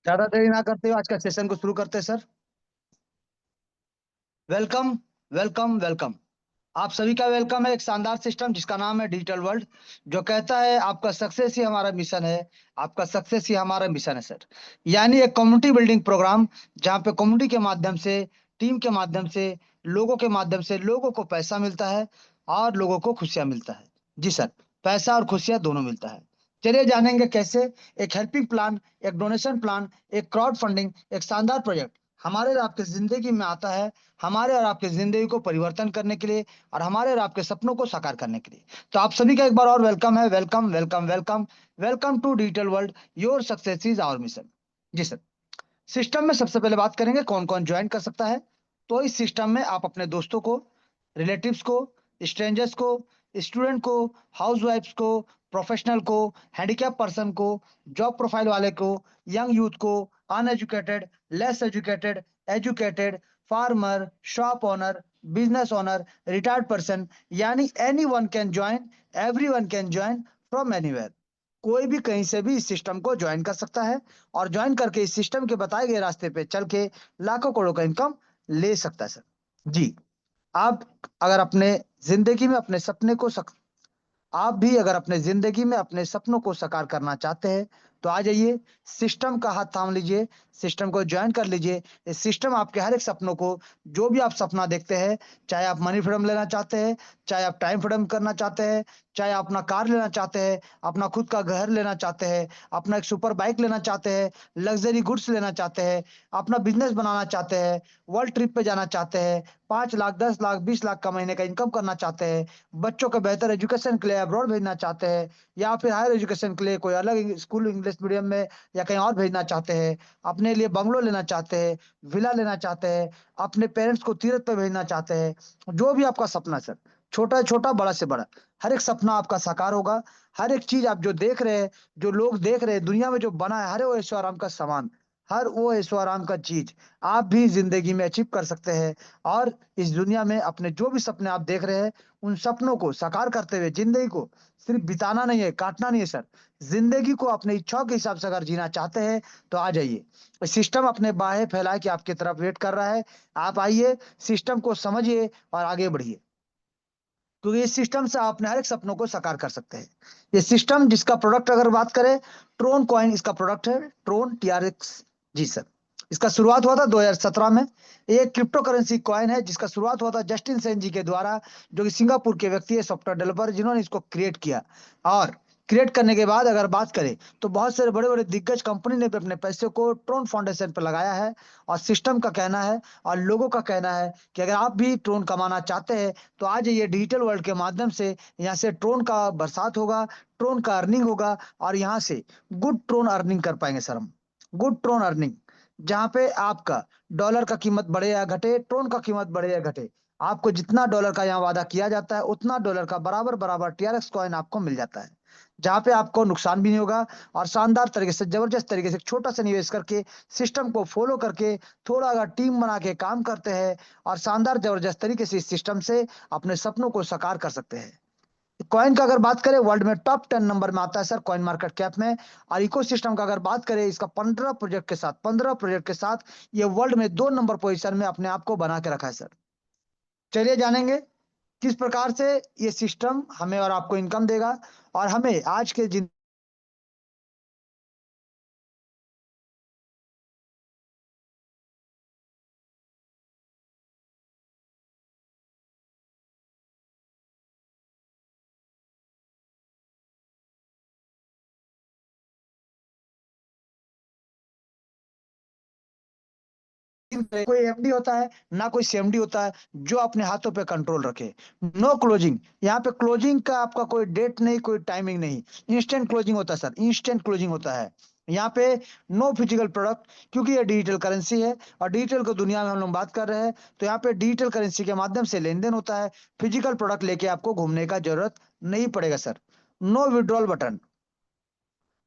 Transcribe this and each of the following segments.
ज्यादा देरी ना करते हुए आज का सेशन को शुरू करते हैं सर। Welcome welcome welcome. आप सभी का वेलकम है एक शानदार सिस्टम जिसका नाम है डिजिटल वर्ल्ड, जो कहता है आपका सक्सेस ही हमारा मिशन है। आपका सक्सेस ही हमारा मिशन है सर। यानी एक कम्युनिटी बिल्डिंग प्रोग्राम, जहाँ पे कम्युनिटी के माध्यम से, टीम के माध्यम से, लोगों के माध्यम से लोगों को पैसा मिलता है और लोगों को खुशियां मिलता है। जी सर, पैसा और खुशियां दोनों मिलता है। चलिए जानेंगे कैसे। एक हेल्पिंग प्लान, एक डोनेशन प्लान, एक क्राउड फंडिंग, एक शानदार प्रोजेक्ट हमारे और आपके जिंदगी में आता है, हमारे और आपके जिंदगी को परिवर्तन करने के लिए और हमारे और आपके सपनों को साकार करने के लिए। तो आप सभी का एक बार और वेलकम है। Welcome welcome welcome. Welcome to digital world, your success is our mission. जी सर। सिस्टम में सबसे पहले बात करेंगे कौन कौन ज्वाइन कर सकता है। तो इस सिस्टम में आप अपने दोस्तों को, रिलेटिव्स को, स्ट्रेंजर्स को, स्टूडेंट को, हाउसवाइफ्स को, प्रोफेशनल को, हैंडीकैप पर्सन को, जॉब प्रोफाइल वाले को, यंग यूथ को, uneducated, less educated, educated, farmer, shop owner, business owner, retired person, यानी anyone can join, everyone can join from anywhere. कोई भी कहीं से भी इस सिस्टम को ज्वाइन कर सकता है और ज्वाइन करके इस सिस्टम के बताए गए रास्ते पे चल के लाखों करोड़ों का इनकम ले सकता है सर। जी। आप अगर अपने जिंदगी में अपने सपने को आप भी अगर अपने जिंदगी में अपने सपनों को साकार करना चाहते हैं तो आ जाइए, सिस्टम का हाथ थाम लीजिए, सिस्टम को ज्वाइन कर लीजिए। इस सिस्टम आपके हर एक सपनों को, जो भी आप सपना देखते हैं, चाहे आप मनी फ्रीडम लेना चाहते हैं, चाहे आप टाइम फ्रीडम करना चाहते हैं, चाहे आप अपना कार लेना चाहते हैं, अपना खुद का घर लेना चाहते हैं, अपना एक सुपर बाइक लेना चाहते हैं, लग्जरी गुड्स लेना चाहते हैं, अपना बिजनेस बनाना चाहते हैं, वर्ल्ड ट्रिप पे जाना चाहते हैं, 5 लाख 10 लाख 20 लाख का महीने का इनकम करना चाहते हैं, बच्चों को बेहतर एजुकेशन के लिए अब्रॉड भेजना चाहते हैं, या फिर हायर एजुकेशन के लिए कोई अलग स्कूल इंग्लिश मीडियम में या कहीं और भेजना चाहते हैं, अपने लिए बंगलो लेना चाहते हैं, विला लेना चाहते हैं, अपने पेरेंट्स को तीर्थ पे भेजना चाहते हैं, जो भी आपका सपना है सर, छोटा है छोटा, बड़ा से बड़ा, हर एक सपना आपका साकार होगा। हर एक चीज आप जो देख रहे हैं, जो लोग देख रहे हैं, दुनिया में जो बना है, हर वो ऐशो आराम का सामान, हर वो ऐशो आराम का चीज आप भी जिंदगी में अचीव कर सकते हैं। और इस दुनिया में अपने जो भी सपने आप देख रहे हैं, उन सपनों को साकार करते हुए जिंदगी को सिर्फ बिताना नहीं है, काटना नहीं है सर। जिंदगी को अपने इच्छाओं के हिसाब से अगर जीना चाहते हैं तो आ जाइए। सिस्टम अपने बाहें फैलाए कि आपकी तरफ वेट कर रहा है। आप आइए, सिस्टम को समझिए और आगे बढ़िए, क्योंकि इस सिस्टम से आप अपने हर एक सपनों को साकार कर सकते हैं। ये सिस्टम जिसका प्रोडक्ट अगर बात करें, ट्रोन कॉइन इसका प्रोडक्ट है, ट्रोन TRX। जी सर। इसका शुरुआत हुआ था 2017 में। ये एक क्रिप्टो करेंसी कॉइन है जिसका शुरुआत हुआ था जस्टिन सेन जी के द्वारा, जो कि सिंगापुर के व्यक्ति है, सॉफ्टवेयर डेवलपर, जिन्होंने इसको क्रिएट किया। और क्रिएट करने के बाद अगर बात करें तो बहुत सारे बड़े बड़े दिग्गज कंपनी ने भी अपने पैसे को ट्रोन फाउंडेशन पर लगाया है। और सिस्टम का कहना है और लोगों का कहना है कि अगर आप भी ट्रोन कमाना चाहते हैं तो आज ये डिजिटल वर्ल्ड के माध्यम से यहाँ से ट्रोन का बरसात होगा, ट्रोन का अर्निंग होगा, और यहाँ से गुड ट्रोन अर्निंग कर पाएंगे सर हम। गुड ट्रोन अर्निंग, जहाँ पे आपका डॉलर का कीमत बढ़े या घटे, ट्रोन का कीमत बढ़े या घटे, आपको जितना डॉलर का यहाँ वादा किया जाता है उतना डॉलर का बराबर बराबर TRX कॉइन आपको मिल जाता है, जहाँ पे आपको नुकसान भी नहीं होगा। और शानदार तरीके से, जबरदस्त तरीके से, एक छोटा सा निवेश करके, सिस्टम को फॉलो करके, थोड़ा अगर टीम बना के काम करते हैं और शानदार जबरदस्त तरीके से इस सिस्टम से अपने सपनों को साकार कर सकते हैं। कॉइन का अगर बात करें, वर्ल्ड में टॉप 10 नंबर में आता है सर कॉइन मार्केट कैप में। और इकोसिस्टम का अगर बात करें, इसका 15 प्रोजेक्ट के साथ ये वर्ल्ड में 2 नंबर पोजीशन में अपने आप को बना के रखा है सर। चलिए जानेंगे किस प्रकार से ये सिस्टम हमें और आपको इनकम देगा और हमें आज के कोई MD होता है ना, कोई CMD होता है जो अपने हाथों पे कंट्रोल रखे। नो क्लोजिंग, यहाँ पे क्लोजिंग का आपका कोई डेट नहीं, कोई टाइमिंग नहीं। इंस्टेंट क्लोजिंग होता है सर, इंस्टेंट क्लोजिंग होता है यहाँ पे। नो फिजिकल प्रोडक्ट, क्योंकि ये डिजिटल करेंसी है और डिजिटल को दुनिया में हम लोग बात कर रहे हैं, तो यहाँ पे डिजिटल करेंसी के माध्यम से लेन देन होता है। फिजिकल प्रोडक्ट लेके आपको घूमने का जरूरत नहीं पड़ेगा सर। नो विड्रॉल बटन,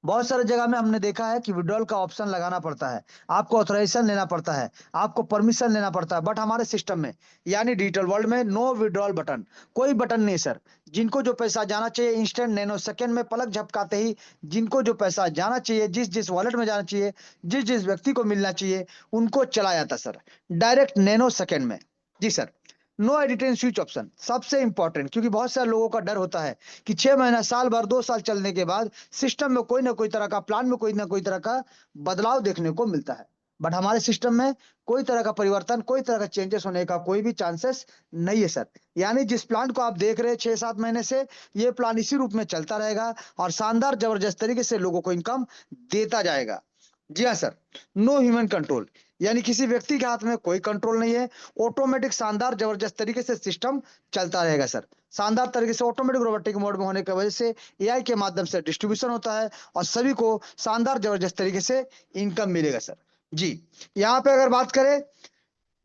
बहुत सारे जगह में हमने देखा है कि विड्रॉल का ऑप्शन लगाना पड़ता है, आपको ऑथराइजेशन लेना पड़ता है, आपको परमिशन लेना पड़ता है, बट हमारे सिस्टम में यानी डिजिटल वर्ल्ड में नो विड्रॉल बटन, कोई बटन नहीं सर। जिनको जो पैसा जाना चाहिए इंस्टेंट नैनो सेकंड में पलक झपकाते ही, जिनको जो पैसा जाना चाहिए, जिस जिस वॉलेट में जाना चाहिए, जिस जिस व्यक्ति को मिलना चाहिए, उनको चला जाता सर, डायरेक्ट नैनो सेकंड में। जी sir. No edit and switch option सबसे इंपॉर्टेंट, क्योंकि बहुत सारे लोगों का डर होता है कि 6 महीना, साल भर, 2 साल चलने के बाद सिस्टम में कोई ना कोई तरह का, प्लान में कोई ना कोई तरह का बदलाव देखने को मिलता है। बट हमारे सिस्टम में कोई तरह का परिवर्तन, कोई तरह का चेंजेस होने का कोई भी चांसेस नहीं है सर। यानी जिस प्लान को आप देख रहे हैं 6-7 महीने से, ये प्लान इसी रूप में चलता रहेगा और शानदार जबरदस्त तरीके से लोगों को इनकम देता जाएगा। जी हाँ सर। नो ह्यूमन कंट्रोल, यानी किसी व्यक्ति के हाथ में कोई कंट्रोल नहीं है। ऑटोमेटिक शानदार जबरदस्त तरीके से सिस्टम चलता रहेगा सर। शानदार तरीके से ऑटोमेटिक रोबोटिक मोड में होने की वजह से एआई के माध्यम से डिस्ट्रीब्यूशन होता है और सभी को शानदार जबरदस्त तरीके से इनकम मिलेगा सर। जी। यहाँ पे अगर बात करें,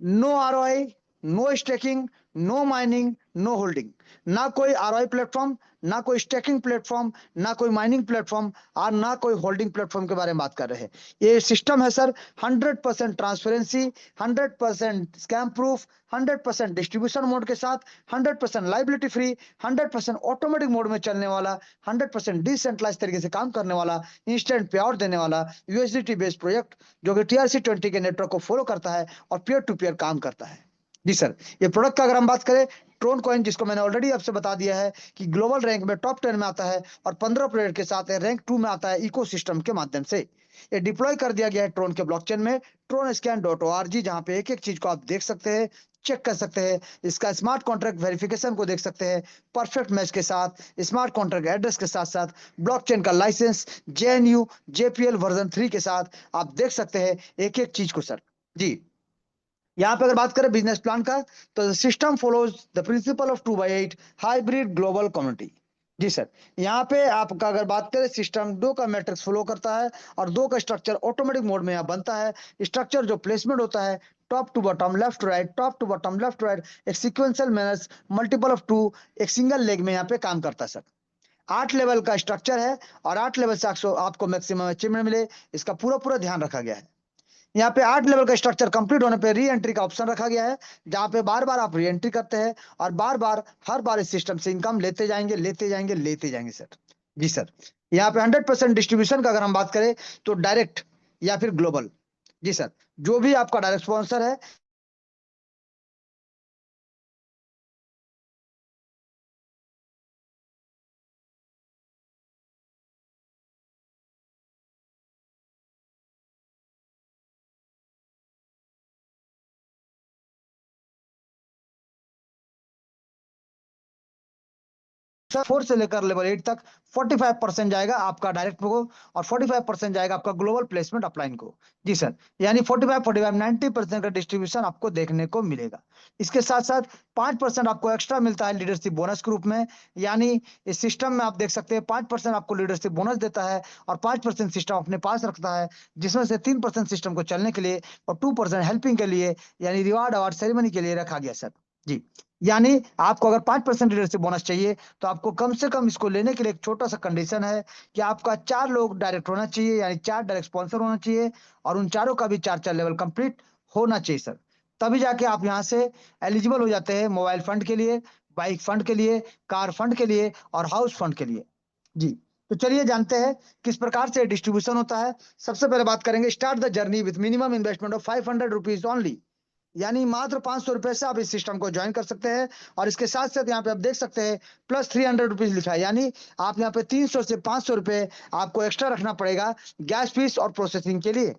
no ROI, no staking, no mining, no holding. ना कोई आरओआई प्लेटफॉर्म, ना कोई स्टेकिंग प्लेटफॉर्म, ना कोई माइनिंग प्लेटफॉर्म और ना कोई होल्डिंग प्लेटफॉर्म के बारे में बात कर रहे हैं। ये सिस्टम है sir 100% transparency, 100% scam proof, 100% distribution mode के साथ, 100% लाइबिलिटी फ्री, 100% ऑटोमेटिक मोड में चलने वाला, 100% डिसेंट्रलाइज तरीके से काम करने वाला, इंस्टेंट पे आउट देने वाला यूएसडीटी बेस्ड प्रोजेक्ट, जो कि TRC20 के नेटवर्क को फॉलो करता है और पीयर टू पीयर काम करता है। जी सर। ये प्रोडक्ट का अगर हम बात करें, ट्रोन कॉइन, जिसको मैंने ऑलरेडी आपसे बता दिया है कि ग्लोबल रैंक में टॉप 10 में आता है और 15 प्रोजेक्ट के साथ रैंक 2 में आता है इकोसिस्टम के माध्यम से। ये डिप्लॉय कर दिया गया है ट्रोन के ब्लॉकचेन में, tronscan.org, जहां पे एक एक चीज को आप देख सकते हैं, चेक कर सकते हैं, इसका स्मार्ट कॉन्ट्रैक्ट वेरिफिकेशन को देख सकते हैं, परफेक्ट मैच के साथ, स्मार्ट कॉन्ट्रैक्ट एड्रेस के साथ साथ, ब्लॉकचेन का लाइसेंस JNU JPL वर्जन 3 के साथ आप देख सकते हैं एक एक चीज को सर। जी। यहाँ पे अगर बात करें बिजनेस प्लान का, तो system follows the principle of 2/8 hybrid global community. जी सर। यहाँ पे आपका अगर बात करें, सिस्टम 2 का मैट्रिक्स फॉलो करता है और 2 का स्ट्रक्चर ऑटोमेटिक मोड में यहाँ बनता है। स्ट्रक्चर जो प्लेसमेंट होता है, top to bottom, left to right, top to bottom, left to right, एक सिक्वेंशियल मैनर्स, मल्टीपल ऑफ 2, एक सिंगल लेग में यहाँ पे काम करता है सर। 8 लेवल का स्ट्रक्चर है और 8 लेवल से आपको मैक्सिमम अचीवमेंट मिले, इसका पूरा पूरा ध्यान रखा गया है। यहाँ पे 8 लेवल का स्ट्रक्चर कंप्लीट होने पे री एंट्री का ऑप्शन रखा गया है, जहां पे बार बार आप री एंट्री करते हैं और बार बार, हर बार इस सिस्टम से इनकम लेते जाएंगे, लेते जाएंगे, लेते जाएंगे सर। जी सर। यहाँ पे 100% डिस्ट्रीब्यूशन का अगर हम बात करें, तो डायरेक्ट या फिर ग्लोबल। जी सर। जो भी आपका डायरेक्ट स्पॉन्सर है, सर 4 से लेकर लेवल 8 तक 45% जाएगा आपका डायरेक्ट को और 45% जाएगा आपका ग्लोबल प्लेसमेंट अपलाइन को। जी सर। यानी 45 90% का डिस्ट्रीब्यूशन आपको देखने को मिलेगा। इसके साथ साथ 5% आपको एक्स्ट्रा मिलता है लीडरशिप बोनस के रूप में। यानी इस सिस्टम में आप देख सकते हैं 5% आपको लीडरशिप बोनस देता है और 5% सिस्टम अपने पास रखता है, जिसमें से 3% सिस्टम को चलने के लिए और 2% हेल्पिंग के लिए, यानी रिवार्ड अवार्ड सेरेमनी के लिए रखा गया सर। जी। यानी आपको अगर 5% लीडरशिप बोनस चाहिए, तो आपको कम से कम इसको लेने के लिए एक छोटा सा कंडीशन है कि आपका 4 लोग डायरेक्ट होना चाहिए, यानी 4 डायरेक्ट स्पॉन्सर होना चाहिए और उन चारों का भी 4-4 लेवल कंप्लीट होना चाहिए सर। तभी जाके आप यहाँ से एलिजिबल हो जाते हैं मोबाइल फंड के लिए, बाइक फंड के लिए, कार फंड के लिए और हाउस फंड के लिए। जी। तो चलिए जानते हैं किस प्रकार से डिस्ट्रीब्यूशन होता है। सबसे पहले बात करेंगे, start the journey with minimum investment of 500 rupees only. यानी मात्र 500 रुपए से आप इस सिस्टम को ज्वाइन कर सकते हैं। और इसके साथ साथ यहाँ पे आप देख सकते हैं प्लस 300 रुपीज लिखा है, यानी आप यहाँ पे 300 से 500 रुपए आपको एक्स्ट्रा रखना पड़ेगा गैस फीस और प्रोसेसिंग के लिए,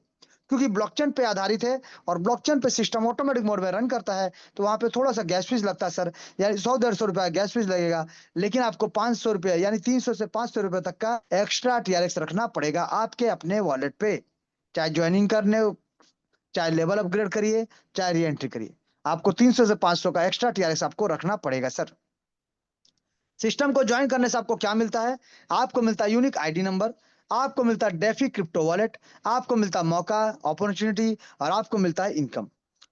क्योंकि ब्लॉकचेन पे आधारित है और ब्लॉकचेन पे सिस्टम ऑटोमेटिक मोड में रन करता है, तो वहां पे थोड़ा सा गैस फीस लगता है सर, यानी 100-150 रुपया गैस फीस लगेगा। लेकिन आपको 500 रुपये, यानी 300 से 500 रुपए तक का एक्स्ट्रा TRX रखना पड़ेगा आपके अपने वॉलेट पे, चाहे ज्वाइनिंग करने, चाहे लेवल अपग्रेड करिए, चाहे री एंट्री करिए, आपको 300 से 500 का एक्स्ट्रा TRX आपको रखना पड़ेगा सर। सिस्टम को ज्वाइन करने से आपको क्या मिलता है? आपको मिलता है यूनिक आईडी नंबर, आपको मिलता है डेफी क्रिप्टो वॉलेट, आपको मिलता है मौका, अपॉर्चुनिटी और आपको मिलता है इनकम।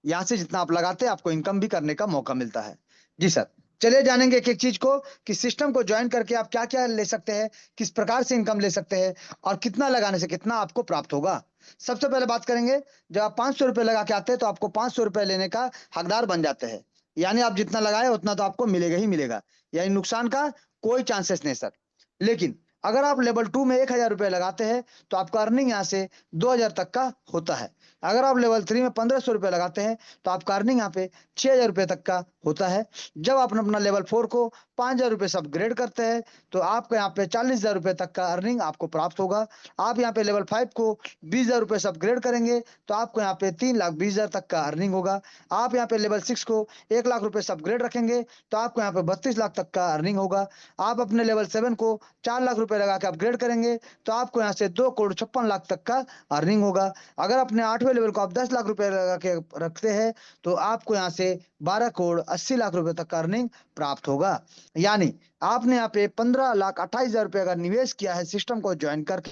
यहाँ से जितना आप लगाते हैं आपको इनकम भी करने का मौका मिलता है। जी सर। चलिए जानेंगे एक एक चीज को कि सिस्टम को ज्वाइन करके आप क्या क्या ले सकते हैं, किस प्रकार से इनकम ले सकते हैं और कितना लगाने से कितना आपको प्राप्त होगा। सबसे पहले बात करेंगे, जब आप 500 रुपए लगा के आते हैं तो आपको 500 रुपए लेने का हकदार बन जाते हैं। यानी आप जितना लगाए उतना तो आपको मिलेगा ही मिलेगा, यानी नुकसान का कोई चांसेस नहीं सर। लेकिन अगर आप लेवल 2 में 1000 रुपए लगाते हैं तो आपका अर्निंग यहाँ से 2000 तक का होता है। अगर आप लेवल 3 में 1500 रुपए लगाते हैं तो आपका अर्निंग यहाँ पे 6000 रुपए तक का होता है। जब आप अपना लेवल 4 को 5000 रुपए से अपग्रेड करते हैं तो आपको यहाँ पे 40,000 रुपए तक का अर्निंग आपको प्राप्त होगा। आप यहाँ पे लेवल 5 को 20,000 रुपए से अपग्रेड करेंगे तो आपको यहाँ पे 3,20,000 तक का अर्निंग होगा। आप यहाँ पे लेवल 6 को 1,00,000 रुपए से अपग्रेड रखेंगे तो आपको यहाँ पे 32 लाख तक का अर्निंग होगा। आप अपने लेवल 7 को 4,00,000 रुपए लगा के अपग्रेड करेंगे तो आपको यहाँ से 2,56,00,000 तक का अर्निंग होगा। अगर अपने 8वें लेवल को आप 10,00,000 रुपए लगा के रखते हैं तो आपको यहाँ से 12,80,00,000 रुपए तक का अर्निंग प्राप्त होगा। यानी आपने यहाँ पे 15,28,000 रुपए अगर निवेश किया है सिस्टम को ज्वाइन करके,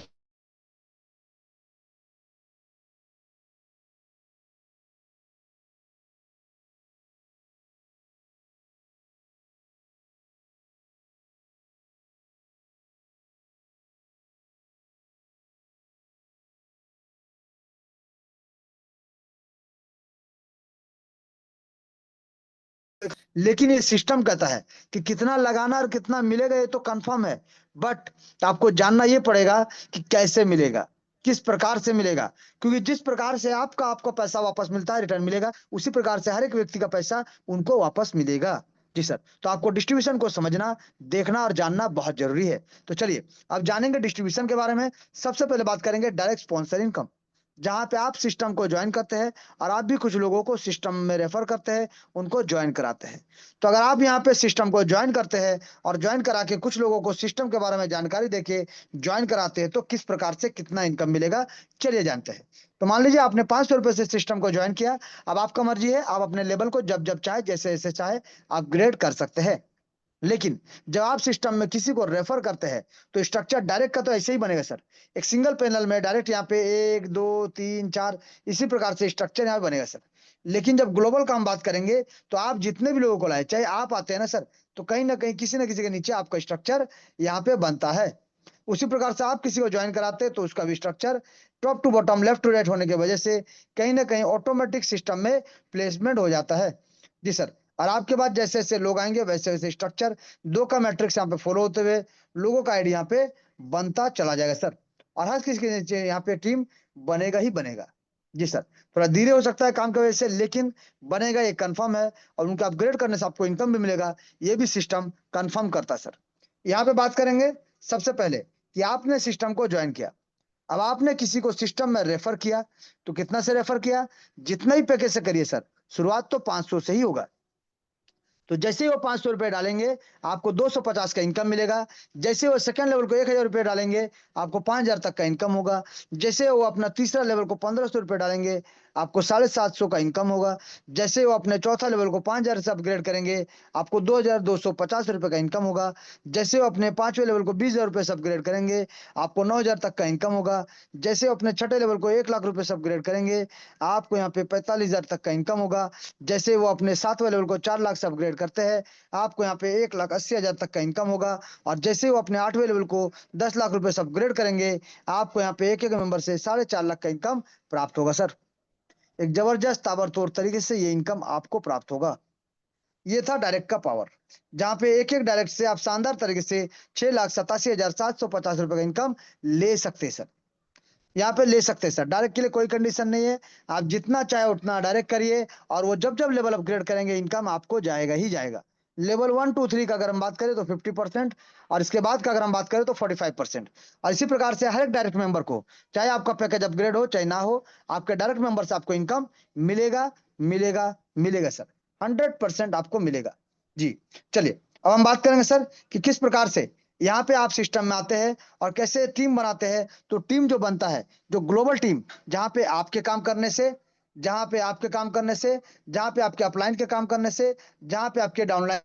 लेकिन ये सिस्टम कहता है कि कितना लगाना और कितना मिलेगा ये तो कंफर्म है, बट आपको जानना ये पड़ेगा कि कैसे मिलेगा, किस प्रकार से मिलेगा। क्योंकि जिस प्रकार से आपका आपको पैसा वापस मिलता है, रिटर्न मिलेगा, उसी प्रकार से हर एक व्यक्ति का पैसा उनको वापस मिलेगा। जी सर, तो आपको डिस्ट्रीब्यूशन को समझना, देखना और जानना बहुत जरूरी है। तो चलिए अब जानेंगे डिस्ट्रीब्यूशन के बारे में। सबसे पहले बात करेंगे डायरेक्ट स्पॉन्सर इनकम, जहां पे आप सिस्टम को ज्वाइन करते हैं और आप भी कुछ लोगों को सिस्टम में रेफर करते हैं, उनको ज्वाइन कराते हैं। तो अगर आप यहाँ पे सिस्टम को ज्वाइन करते हैं और ज्वाइन करा के कुछ लोगों को सिस्टम के बारे में जानकारी देके ज्वाइन कराते हैं तो किस प्रकार से कितना इनकम मिलेगा, चलिए जानते हैं। तो मान लीजिए आपने 500 रुपए से सिस्टम को ज्वाइन किया। अब आपका मर्जी है, आप अपने लेवल को जब जब चाहे जैसे जैसे चाहे अपग्रेड कर सकते हैं। लेकिन जब आप सिस्टम में किसी को रेफर करते हैं तो स्ट्रक्चर डायरेक्ट का तो ऐसे ही बनेगा सर। एक सिंगल पैनल में डायरेक्ट यहाँ पे 1 2 3 4 इसी प्रकार से स्ट्रक्चर यहाँ पे बनेगा सर। लेकिन जब ग्लोबल का हम बात करेंगे तो आप जितने भी लोगों को लाए, चाहे आप आते हैं ना सर, तो कहीं ना कहीं किसी ना किसी के नीचे आपका स्ट्रक्चर यहाँ पे बनता है। उसी प्रकार से आप किसी को ज्वाइन कराते हैं तो उसका भी structure top to bottom left to right होने की वजह से कहीं ना कहीं ऑटोमेटिक सिस्टम में प्लेसमेंट हो जाता है। जी सर, और आपके बाद जैसे जैसे लोग आएंगे वैसे वैसे स्ट्रक्चर 2 का मैट्रिक्स यहाँ पे फॉलो होते हुए लोगों का आईडी यहाँ पे बनता चला जाएगा सर। और हर किसी के नीचे यहाँ पे टीम बनेगा ही बनेगा। जी सर, थोड़ा धीरे हो सकता है काम की वजह से, लेकिन बनेगा ये कंफर्म है। और उनका अपग्रेड करने से आपको इनकम भी मिलेगा, ये भी सिस्टम कंफर्म करता है सर। यहाँ पे बात करेंगे सबसे पहले कि आपने सिस्टम को ज्वाइन किया। अब आपने किसी को सिस्टम में रेफर किया, तो कितना से रेफर किया, जितना ही पैकेज से करिए सर, शुरुआत तो 500 से ही होगा। तो जैसे ही वो 500 रुपए डालेंगे आपको 250 का इनकम मिलेगा। जैसे वो सेकंड लेवल को 1000 रुपए डालेंगे आपको 5000 तक का इनकम होगा। जैसे वो अपना तीसरा लेवल को 1500 रुपए डालेंगे आपको 750 का इनकम होगा। जैसे वो अपने चौथा लेवल को 5000 से अपग्रेड करेंगे आपको 2250 रुपए का इनकम होगा। जैसे वो अपने पांचवें लेवल को 20,000 रुपए से अपग्रेड करेंगे आपको 9000 तक का इनकम होगा। जैसे वो अपने छठे लेवल को 1,00,000 रुपए से अपग्रेड करेंगे आपको यहाँ पे 45,000 तक का इनकम होगा। जैसे वो अपने 7वें लेवल को 4 लाख से अपग्रेड करते हैं आपको यहाँ पे 1,80,000 तक का इनकम होगा। और जैसे वो अपने 8वें लेवल को 10 लाख रुपए से अपग्रेड करेंगे आपको यहाँ पे एक एक मेंबर से 4.5 लाख का इनकम प्राप्त होगा सर। एक जबरदस्त ताबड़तोड़ तरीके से ये इनकम आपको प्राप्त होगा। ये था डायरेक्ट का पावर, जहां पे एक एक डायरेक्ट से आप शानदार तरीके से 6,87,750 रुपए का इनकम ले सकते हैं सर। यहाँ पे ले सकते हैं सर, डायरेक्ट के लिए कोई कंडीशन नहीं है। आप जितना चाहे उतना डायरेक्ट करिए और वो जब जब लेवल अपग्रेड करेंगे इनकम आपको जाएगा ही जाएगा। लेवल 1 2 3 का अगर हम बात करें तो 50% और इसके बाद का अगर हम बात करें तो 45%। और इसी प्रकार से हर एक डायरेक्ट मेंबर को, चाहे आपका पैकेज अपग्रेड हो चाहे ना हो, आपके डायरेक्ट मेंबर से आपको इनकम मिलेगा मिलेगा मिलेगा सर। 100% आपको मिलेगा। जी, चलिए अब हम बात करेंगे सर कि किस प्रकार से यहाँ पे आप सिस्टम में आते हैं और कैसे टीम बनाते हैं। तो टीम जो बनता है, जो ग्लोबल टीम, जहाँ पे आपके काम करने से, जहाँ पे आपके काम करने से, जहाँ पे आपके अपलाइन के काम करने से, जहाँ पे आपके डाउनलाइन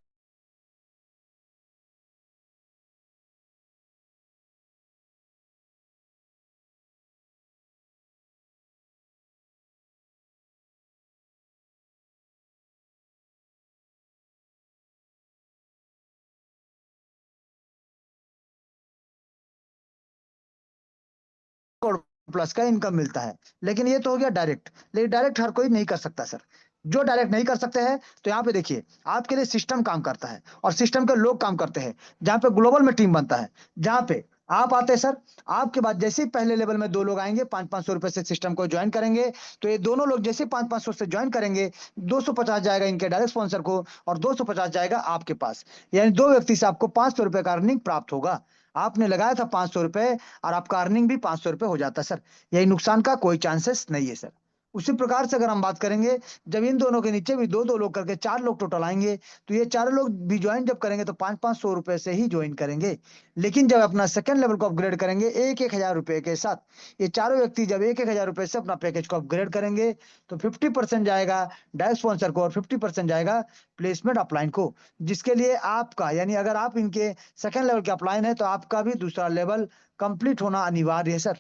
प्लस का इनकम मिलता है। लेकिन ये तो हो गया डायरेक्ट, लेकिन डायरेक्ट हर कोई नहीं कर सकता सर। जो डायरेक्ट नहीं कर सकते हैं, तो यहाँ पे देखिए आपके लिए सिस्टम काम करता है और सिस्टम के लोग काम करते हैं, जहाँ पे ग्लोबल में टीम बनता है, जहाँ पे आप आते हैं सर। आपके बाद जैसे ही पहले लेवल में 2 लोग आएंगे, 500-500 रुपए से सिस्टम को ज्वाइन करेंगे, तो ये दोनों लोग जैसे 500-500 से ज्वाइन करेंगे, 250 जाएगा इनके डायरेक्ट स्पॉन्सर को और 250 जाएगा आपके पास। यानी 2 व्यक्ति से आपको 500 रुपए का अर्निंग प्राप्त होगा। आपने लगाया था 500 रुपए और आपका अर्निंग भी 500 रुपए हो जाता है सर। यही नुकसान का कोई चांसेस नहीं है सर। उसी प्रकार से अगर हम बात करेंगे, जब इन दोनों के नीचे भी 2-2 लोग करके 4 लोग टोटल आएंगे, तो ये चारों लोग भी ज्वाइन जब करेंगे तो 500-500 रुपए से ही ज्वाइन करेंगे। लेकिन जब अपना सेकंड लेवल को अपग्रेड करेंगे 1-1 हजार रुपए के साथ, ये चारों व्यक्ति जब 1-1 हजार रुपए से अपना पैकेज को अपग्रेड करेंगे, तो 50% जाएगा डायरेक्ट स्पॉन्सर को और 50% जाएगा प्लेसमेंट अपलाइन को। जिसके लिए आपका, यानी अगर आप इनके सेकंड लेवल के अपलाइन है, तो आपका भी दूसरा लेवल कंप्लीट होना अनिवार्य है सर।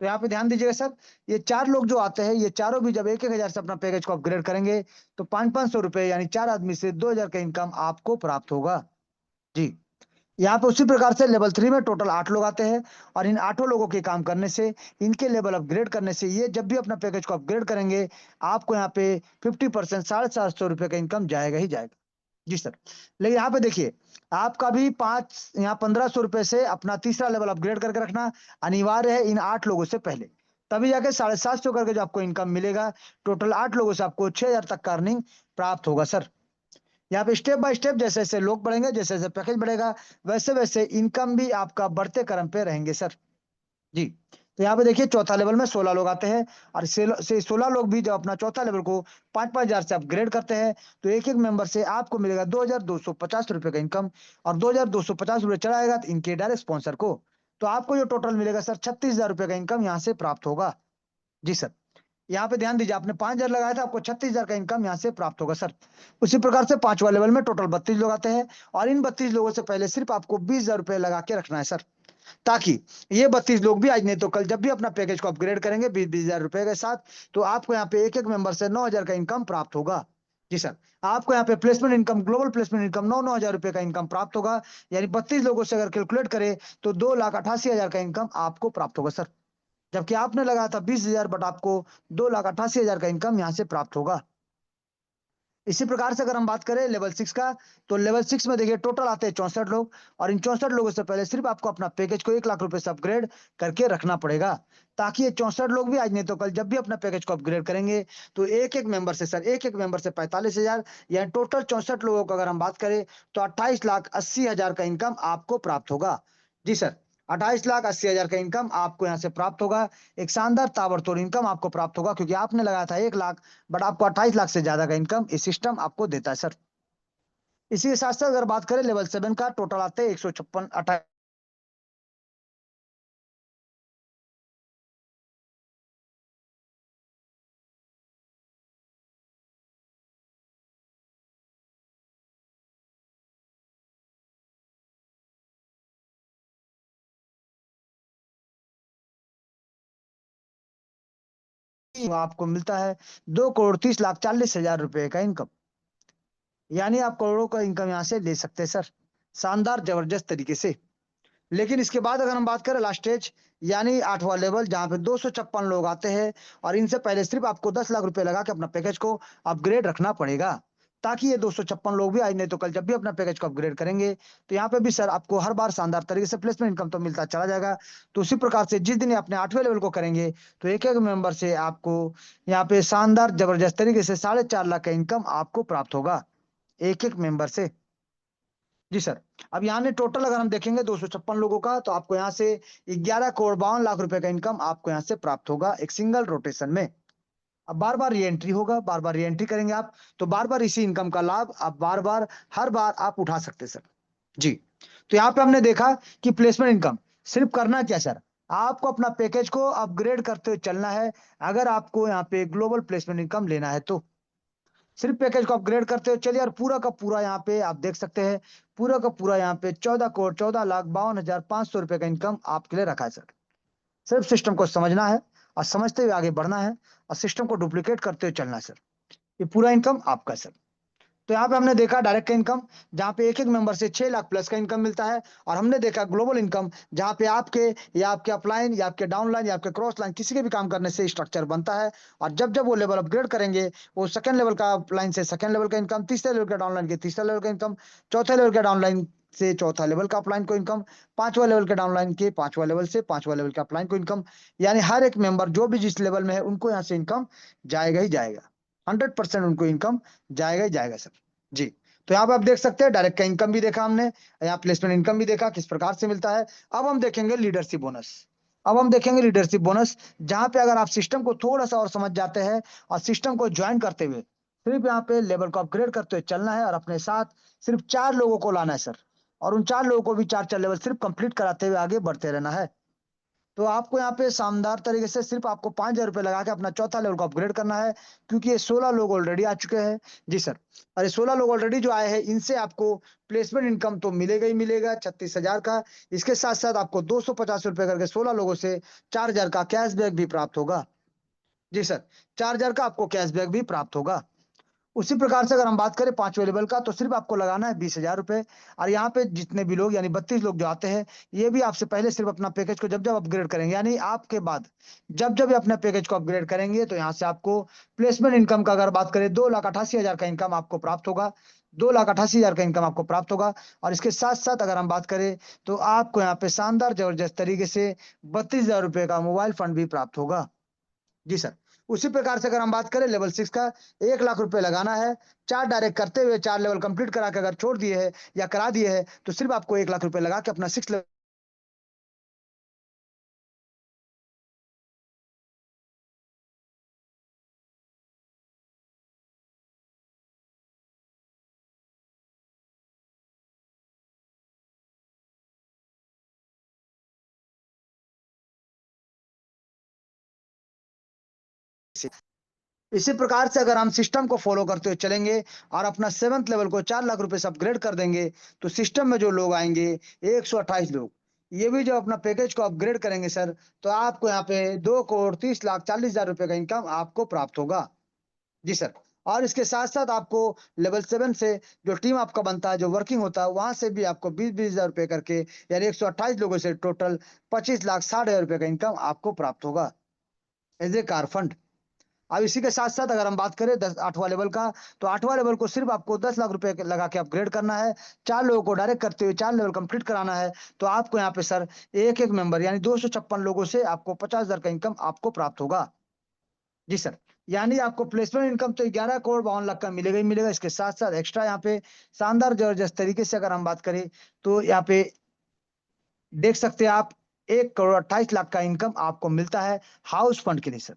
तो यहाँ पे ध्यान दीजिएगा सर, ये 4 लोग जो आते हैं, ये चारों भी जब 1-1 हजार से अपना पैकेज को अपग्रेड करेंगे, तो 500-500 रुपए यानी 4 आदमी से 2 हजार का इनकम आपको प्राप्त होगा। जी। यहाँ पे उसी प्रकार से लेवल 3 में टोटल 8 लोग आते हैं और इन 8 लोगों के काम करने से, इनके लेवल अपग्रेड करने से, ये जब भी अपना पैकेज को अपग्रेड करेंगे, आपको यहाँ पे 50% 750 रुपए का इनकम जाएगा ही जाएगा। जी सर। लेकिन यहाँ पे देखिए, आपका भी 5 यहाँ 1500 रुपए से अपना तीसरा लेवल अपग्रेड करके रखना अनिवार्य है इन 8 लोगों से पहले। तभी जाके 750 करके जो आपको इनकम मिलेगा, टोटल 8 लोगों से आपको 6000 तक का अर्निंग प्राप्त होगा सर। यहाँ पे स्टेप बाय स्टेप जैसे जैसे लोग बढ़ेंगे, जैसे जैसे पैकेज बढ़ेगा, वैसे वैसे इनकम भी आपका बढ़ते क्रम पे रहेंगे सर। जी। तो यहाँ पे देखिए चौथा लेवल में 16 लोग आते हैं और से 16 लोग भी जब अपना चौथा लेवल को 5-5 हजार से अपग्रेड करते हैं, तो एक एक मेंबर से आपको मिलेगा 2250 रुपए का इनकम और 2250 रुपए चढ़ाएगा तो इनके डायरेक्ट स्पॉन्सर को। तो आपको जो टोटल मिलेगा सर 36,000 रुपए का इनकम यहाँ से प्राप्त होगा। जी सर। यहाँ पे ध्यान दीजिए, आपने 5 हजार लगाया था, आपको 36 हजार का इनकम यहाँ से प्राप्त होगा सर। उसी प्रकार से पांचवा लेवल में टोटल 32 लोग आते हैं और इन 32 लोगों से पहले सिर्फ आपको 20,000 रुपए लगा के रखना है सर, ताकि ये 32 लोग भी आज नहीं तो कल जब भी अपना पैकेज को अपग्रेड करेंगे 20-20 हजार रुपए के साथ, तो आपको यहाँ पे एक एक मेंबर से 9 हजार का इनकम प्राप्त होगा। जी सर। आपको यहाँ पे placement income, global placement income 9-9 हजार रुपए का इनकम प्राप्त होगा। यानी 32 लोगों से अगर कैलकुलेट करें, तो 2,88,000 का इनकम आपको प्राप्त होगा सर। जबकि आपने लगाया था 20,000, बट आपको 2,88,000 का इनकम यहाँ से प्राप्त होगा। इसी प्रकार से अगर हम बात करें लेवल 6 का, तो लेवल 6 में देखिए टोटल आते हैं 64 लोग और इन 64 लोगों से पहले सिर्फ आपको अपना पैकेज को 1 लाख रुपए से अपग्रेड करके रखना पड़ेगा, ताकि ये 64 लोग भी आज नहीं तो कल जब भी अपना पैकेज को अपग्रेड करेंगे, तो एक एक मेंबर से सर, एक एक मेंबर से 45,000, यानी टोटल 64 लोगों को अगर हम बात करें, तो 28,80,000 का इनकम आपको प्राप्त होगा। जी सर। 28,80,000 का इनकम आपको यहाँ से प्राप्त होगा। एक शानदार ताबड़तोड़ इनकम आपको प्राप्त होगा, क्योंकि आपने लगाया था 1 लाख, बट आपको 28 लाख से ज्यादा का इनकम इस सिस्टम आपको देता है सर। इसी के साथ साथ अगर बात करें लेवल 7 का, टोटल आते हैं 156 आपको मिलता है 2,30,40,40,000 रुपए का इनकम। यानी आप करोड़ों का इनकम यहाँ से ले सकते हैं सर, शानदार जबरदस्त तरीके से। लेकिन इसके बाद अगर हम बात करें लास्ट स्टेज, यानी 8वां लेवल, जहां पे 256 लोग आते हैं और इनसे पहले सिर्फ आपको 10 लाख रुपए लगा के अपना पैकेज को अपग्रेड रखना पड़ेगा, ताकि ये 256 लोग भी आज नहीं तो कल जब भी अपना पैकेज को अपग्रेड करेंगे, तो यहाँ पे भी सर आपको हर बार शानदार तरीके से प्लेसमेंट इनकम तो मिलता चला जाएगा। तो उसी प्रकार से जिस दिन ये अपने 8वें लेवल को करेंगे, तो एक एक मेंबर से आपको यहाँ पे शानदार जबरदस्त तरीके से 4.5 लाख का इनकम आपको प्राप्त होगा, एक एक मेंबर से। जी सर। अब यहाँ ने टोटल अगर हम देखेंगे 256 लोगों का, तो आपको यहाँ से 11,52 लाख रुपए का इनकम आपको यहाँ से प्राप्त होगा एक सिंगल रोटेशन में। अब बार बार री एंट्री होगा, बार बार री एंट्री करेंगे आप, तो बार बार इसी इनकम का लाभ आप बार बार हर बार आप उठा सकते हैं सर। जी। तो यहाँ पे हमने देखा कि प्लेसमेंट इनकम सिर्फ करना क्या सर, आपको अपना पैकेज को अपग्रेड करते हुए चलना है। अगर आपको यहाँ पे ग्लोबल प्लेसमेंट इनकम लेना है, तो सिर्फ पैकेज को अपग्रेड करते हो चलिए, और पूरा का पूरा यहाँ पे आप देख सकते हैं, पूरा का पूरा यहाँ पे 14,14,52,500 रुपए का इनकम आपके लिए रखा है सर। सिर्फ सिस्टम को समझना है और समझते हुए आगे बढ़ना है और सिस्टम को डुप्लीकेट करते हुए चलना है सर। ये पूरा इनकम आपका है सर। तो यहाँ पे हमने देखा डायरेक्ट इनकम, जहाँ पे एक एक मेंबर से 6 लाख प्लस का इनकम मिलता है। और हमने देखा ग्लोबल इनकम, जहाँ पे आपके या आपके अपलाइन या आपके डाउनलाइन या आपके क्रॉस लाइन किसी के भी काम करने से स्ट्रक्चर बनता है। और जब जब वो लेवल अपग्रेड करेंगे, वो सेकंड लेवल का अपलाइन से सेकंड लेवल का इनकम, तीसरे लेवल का डाउनलाइन के तीसरा लेवल का इनकम, चौथे लेवल का डाउनलाइन से चौथा लेवल का अपलाइन को इनकम, पांचवा लेवल के डाउनलाइन के पांचवा लेवल से पांचवा लेवल के अपलाइन को इनकम। यानी हर एक मेंबर जो भी जिस लेवल में है, उनको यहाँ से इनकम जाएगा ही जाएगा। 100% उनको इनकम जाएगा ही जाएगा सर। जी। तो यहाँ पे आप देख सकते हैं डायरेक्ट का इनकम भी देखा हमने, यहाँ प्लेसमेंट इनकम भी देखा किस प्रकार से मिलता है। अब हम देखेंगे लीडरशिप बोनस। अब हम देखेंगे लीडरशिप बोनस, जहां पे अगर आप सिस्टम को थोड़ा सा और समझ जाते हैं और सिस्टम को ज्वाइन करते हुए सिर्फ यहाँ पे लेवल को अपग्रेड करते हुए चलना है और अपने साथ सिर्फ 4 लोगों को लाना है सर। और उन 4 लोगों को भी 4 लेवल सिर्फ कंप्लीट कराते हुए आगे बढ़ते रहना है। तो आपको यहाँ पे शानदार तरीके से सिर्फ आपको 5,000 रुपए लगा के अपना चौथा लेवल को अपग्रेड करना है, क्योंकि ये 16 लोग ऑलरेडी आ चुके हैं। जी सर। और ये 16 लोग ऑलरेडी जो आए हैं, इनसे आपको प्लेसमेंट इनकम तो मिलेगा ही मिलेगा 36,000 का। इसके साथ साथ आपको 250 रुपए करके 16 लोगों से 4,000 का कैशबैक भी प्राप्त होगा। जी सर। 4,000 का आपको कैशबैक भी प्राप्त होगा। उसी प्रकार से अगर हम बात करें पांचवें लेवल का, तो सिर्फ आपको लगाना है 20,000 रुपए। और यहाँ पे जितने भी लोग यानी 32 लोग जो आते हैं, ये भी आपसे पहले सिर्फ अपना पैकेज को जब जब अपग्रेड करेंगे, यानी आपके बाद जब जब ये अपने पैकेज को अपग्रेड करेंगे, तो यहाँ से आपको प्लेसमेंट इनकम का अगर बात करें 2,88,000 का इनकम आपको प्राप्त होगा। 2,88,000 का इनकम आपको प्राप्त होगा। और इसके साथ साथ अगर हम बात करें, तो आपको यहाँ पे शानदार जबरदस्त तरीके से 32,000 रुपए का मोबाइल फंड भी प्राप्त होगा। जी सर। उसी प्रकार से अगर हम बात करें लेवल 6 का, 1 लाख रुपए लगाना है। 4 डायरेक्ट करते हुए 4 लेवल कंप्लीट करा के अगर छोड़ दिए है या करा दिए है, तो सिर्फ आपको 1 लाख रुपए लगा के अपना 6 लेवल से। इसी प्रकार से अगर हम सिस्टम को फॉलो करते हुए चलेंगे और अपना 7th लेवल को 4 लाख रुपए से अपग्रेड कर देंगे, तो सिस्टम में जो लोग आएंगे 128 लोग, ये भी जो अपना पैकेज को अपग्रेड करेंगे सर, तो आपको यहाँ पे 2,30,40,000 रुपए का इनकम आपको प्राप्त होगा। जी सर। और इसके साथ-साथ आपको लेवल 7 से जो टीम आपका बनता है, जो वर्किंग होता है, वहाँ से भी आपको 20-20 हज़ार रुपए करके, यानी 128 लोगों से टोटल 25,60,000 रुपए का इनकम आपको प्राप्त होगा एज़ ए कार फंड। अब इसी के साथ-साथ अगर हम बात करें 8वां लेवल का, तो 8वां लेवल को सिर्फ आपको 10 लाख रुपए लगा के अपग्रेड करना है। 4 लोगों को डायरेक्ट करते हुए 4 लेवल कंप्लीट कराना है। तो आपको यहाँ पे सर एक-एक मेंबर यानी 256 लोगों से आपको 50,000 का इनकम आपको प्राप्त होगा। जी सर। यानी आपको प्लेसमेंट इनकम तो 11 करोड़ 52 लाख का मिलेगा ही मिलेगा। इसके साथ-साथ एक्स्ट्रा यहाँ पे शानदार जबरदस्त तरीके से अगर हम बात करें, तो यहाँ पे देख सकते हैं आप 1 करोड़ 28 लाख का इनकम आपको मिलता है हाउस फंड के लिए सर।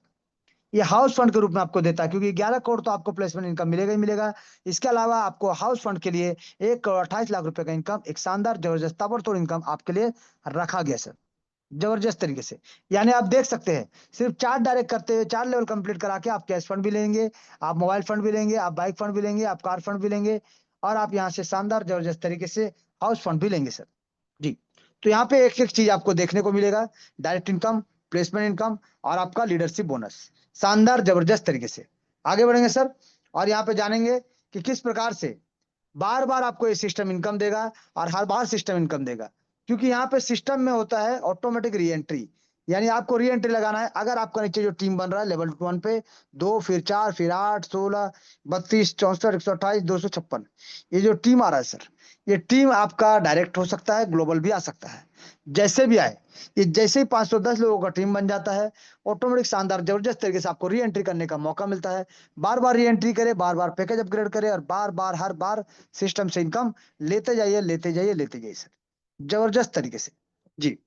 ये हाउस फंड के रूप में आपको देता है, क्योंकि 11 करोड़ तो आपको प्लेसमेंट इनकम मिलेगा ही मिलेगा। इसके अलावा आपको हाउस फंड के लिए 1 करोड़ 28 लाख रुपए का इनकम, एक शानदार जबरदस्त ताबड़तोड़ इनकम आपके लिए रखा गया सर। जबरदस्त तरीके से। यानी आप देख सकते हैं, सिर्फ 4 डायरेक्ट करते हुए 4 लेवल कंप्लीट करा के आप कैश फंड भी लेंगे, आप मोबाइल फंड भी लेंगे, आप बाइक फंड भी लेंगे, आप कार फंड भी लेंगे और आप यहाँ से शानदार जबरदस्त तरीके से हाउस फंड भी लेंगे सर। जी। तो यहाँ पे एक-एक चीज़ आपको देखने को मिलेगा, डायरेक्ट इनकम, प्लेसमेंट इनकम और आपका लीडरशिप बोनस। शानदार जबरदस्त तरीके से। आगे बढ़ेंगे सर और यहाँ पे जानेंगे कि किस प्रकार से बार-बार आपको ये सिस्टम इनकम देगा और हर बार सिस्टम इनकम देगा। क्योंकि यहाँ पे सिस्टम में होता है ऑटोमेटिक री-एंट्री, यानी आपको री-एंट्री लगाना है। अगर आपका नीचे जो टीम बन रहा है लेवल 1 पे 2 फिर 4 फिर 8 16 32 64 128 256, ये जो टीम आ रहा है सर, ये टीम आपका डायरेक्ट हो सकता है, ग्लोबल भी आ सकता है। जैसे भी आए, ये जैसे ही 510 लोगों का टीम बन जाता है, ऑटोमेटिक शानदार जबरदस्त तरीके से आपको री-एंट्री करने का मौका मिलता है। बार-बार री-एंट्री करें, बार-बार पैकेज अपग्रेड करें और बार-बार हर बार सिस्टम से इनकम लेते जाइए, लेते जाइए, लेते जाइए सर। जबरदस्त तरीके से। जी।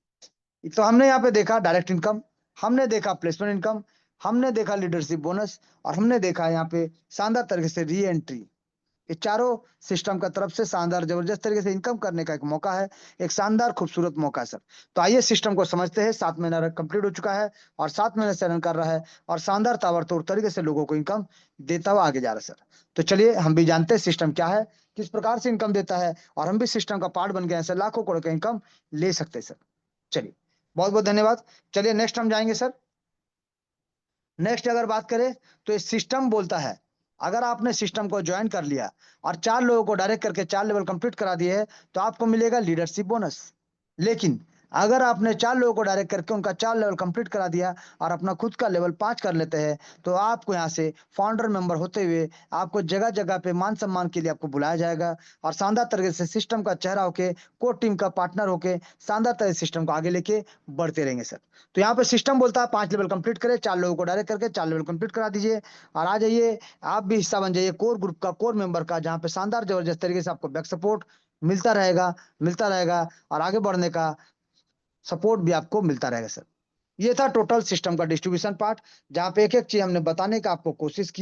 तो हमने यहाँ पे देखा डायरेक्ट इनकम, हमने देखा प्लेसमेंट इनकम, हमने देखा लीडरशिप बोनस और हमने देखा यहाँ पे शानदार तरीके से री-एंट्री। ये चारों सिस्टम का तरफ से शानदार जबरदस्त तरीके से इनकम करने का एक मौका है, एक शानदार खूबसूरत मौका है सर। तो आइए सिस्टम को समझते हैं। 7 महीना कंप्लीट हो चुका है और 7 महीने से रन कर रहा है और शानदार ताबड़तोड़ तरीके से लोगों को इनकम देता हुआ आगे जा रहा है सर। तो चलिए हम भी जानते हैं सिस्टम क्या है, किस प्रकार से इनकम देता है और हम भी सिस्टम का पार्ट बन गए हैं सर, लाखों करोड़ का इनकम ले सकते हैं सर। चलिए, बहुत-बहुत धन्यवाद। चलिए नेक्स्ट हम जाएँगे सर। नेक्स्ट अगर बात करें, तो ये सिस्टम बोलता है अगर आपने सिस्टम को ज्वाइन कर लिया और 4 लोगों को डायरेक्ट करके 4 लेवल कंप्लीट करा दिए, तो आपको मिलेगा लीडरशिप बोनस। लेकिन अगर आपने 4 लोगों को डायरेक्ट करके उनका 4 लेवल कंप्लीट करा दिया और अपना खुद का लेवल 5 कर लेते हैं, तो आपको यहाँ से फाउंडर मेंबर होते हुए आपको जगह-जगह पे मान-सम्मान के लिए आपको बुलाया जाएगा और शानदार तरीके से सिस्टम का चेहरा होके, कोर टीम का पार्टनर होके शानदार तरह से सिस्टम को आगे लेके बढ़ते रहेंगे सर। तो यहाँ पे सिस्टम बोलता है 5 लेवल कंप्लीट करें, 4 लोगों को डायरेक्ट करके 4 लेवल कंप्लीट करा दीजिए और आ जाइए, आप भी हिस्सा बन जाइए कोर ग्रुप का, कोर मेंबर का, जहाँ पे शानदार जबरदस्त तरीके से आपको बैक सपोर्ट मिलता रहेगा और आगे बढ़ने का सपोर्ट भी आपको मिलता रहेगा सर। ये था टोटल सिस्टम का डिस्ट्रीब्यूशन पार्ट, जहाँ पे एक-एक चीज़ हमने बताने का आपको कोशिश की।